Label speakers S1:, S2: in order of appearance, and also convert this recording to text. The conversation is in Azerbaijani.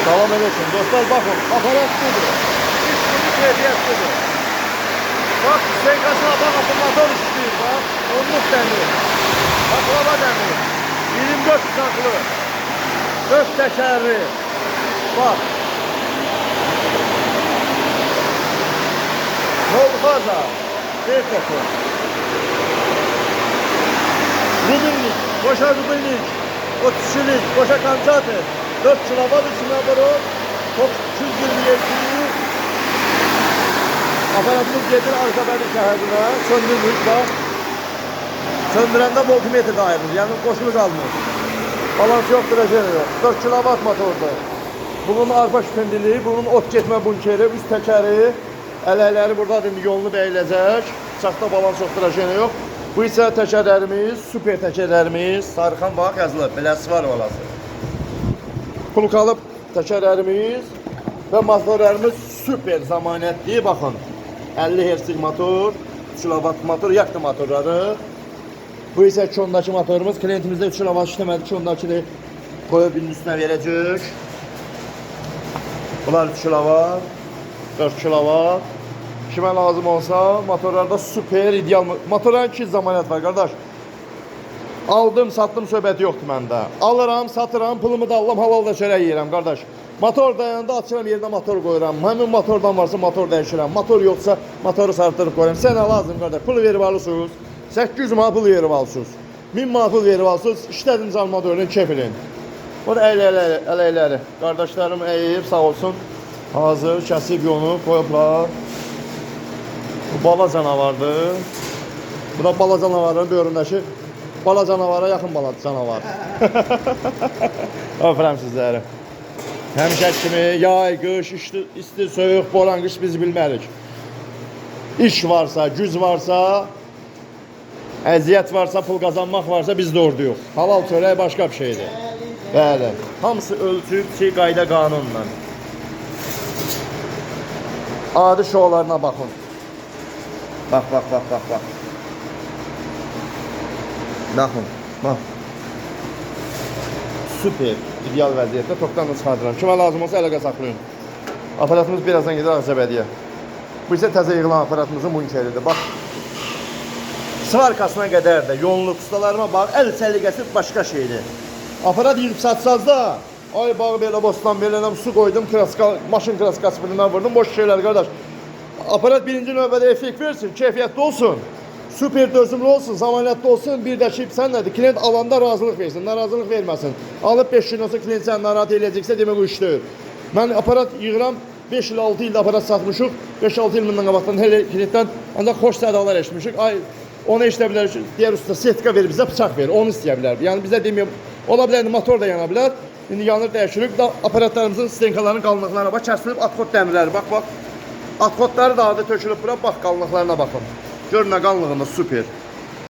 S1: Salam aleyküm. Dostlar bakın. Aparat budur. İş günü keyfiyetlidir. Bak SK'sına bakın. Motor işleyir. Bak. Onluk demir. Baklava demir. 24 saklı. 4 tekerli. Bak. Ne oldu fazla? Bir koku. Rubinlik. Boşa rubinlik. 33'lik. Boşa kançatı. 4 kilowatt içine var. Top 227. Aparatımız gelir arka şehirine. Söndürmüş bak. Söndürende voltmetre dayanır. Yani koşulu kalmıyor. Balans yoktur aşağıya. 4 kilowatt motorda. Bunun arpa şüphəndiliği, bunun ot getmə bunkeri, üst təkəri, ələkləri burada indi yolunu bəyiləcək. Saxta balans yoktur aşağıya yok. Bu isə təkərlərimiz, super təkərlərimiz. Sarıxan bax yazılır, beləsi var olası. Pulkalı təkərlərimiz və motorlarımız super zamanətli. Baxın, 50 Hz'lik motor, 3 kilowatt motor, yaktı motorları. Bu isə 2 ondakı motorumuz. Klientimizdə 3 kilowatt işləmədi, 2 ondakını koyup üstünə verəcək. Bunlar 3 kilowatt, 4 kilowatt. Kimə lazım olsa motorlarda super ideal motorların 2 zamanət var qardaş. Aldım, satdım söhbəti yoxdur məndə. Alıram, satıram, pulumu da alıram, halal da çörək yeyirəm qardaş. Motor dayananda açıram yerine motor koyuram. Həmin motordan varsa motor dəyişirəm. Motor yoxsa motoru sarıtırıb qoyuram. Sənə lazım qardaş. Pul verib alırsınız. 800 manat pul verib alırsınız. 1000 manat pul verib alırsınız. İşlədiniz almadı öyrən, keyf edin. Burada ələkləri. Qardaşlarım əyib sağ olsun. Hazır kəsib yonu koyublar. Bu bala canavardır. Bu da bala canavarın böyründəki bala canavara yaxın bala canavar. Öpürəm sizləri. Həmişə kimi yay, qış, isti, soyuq, boran, qış biz bilmərik. İş varsa, güc varsa, əziyyət varsa, pul qazanmaq varsa biz də oradayıq. Halal çörək başqa bir şeydir. Bəli. Hamısı ölçüb, qayda qanunla. Adi şovlarına baxın. Bax. Bax. Super, ideal vəziyyətdə tokdan da çıxardıram. Kimə lazım olsa əlaqə saxlayın. Aparatımız birazdan gedir Ağzəbədiyə. Bu isə təzə yığılan aparatımızın bunkeridir. Bax. Svarkasına qədər də yoğunluq ustalarıma bax, əl səliqəsi başqa şeydir. Aparat yığıb satsaz da, ay bağı belə bostan belənəm, su koydum, maşın kraskası birindən vurdum, boş şeyler qardaş. Aparat birinci növbədə effekt versin, keyfiyyətli olsun, super dözümlü olsun, zamanətli olsun, bir də ki, sən nədir, klient alanda razılıq versin, narazılıq verməsin. Alıb 5 gün olsa klient sən narahat eləyəcəksə demək bu işdir. Mən aparat yığıram, 5 il 6 ildə aparat satmışıq, 5-6 il mündən qabaqdan klientdən ancaq xoş sədalar eşitmişik. Ay, onu eşidə bilər ki, deyər usta setka verir, bizə bıçaq verir, onu istəyə bilər. Yəni bizə deməyəm, ola bilər, motor da yana bilər. İndi yanır dəyişirik, aparatlarımızın stenkaların qalınlıqlarına bax, kəsilib atkot dəmirləri, bax. Atkotları da adı tökülüb bura, bax qalınlıqlarına baxın. Görün nə qalınlığında super.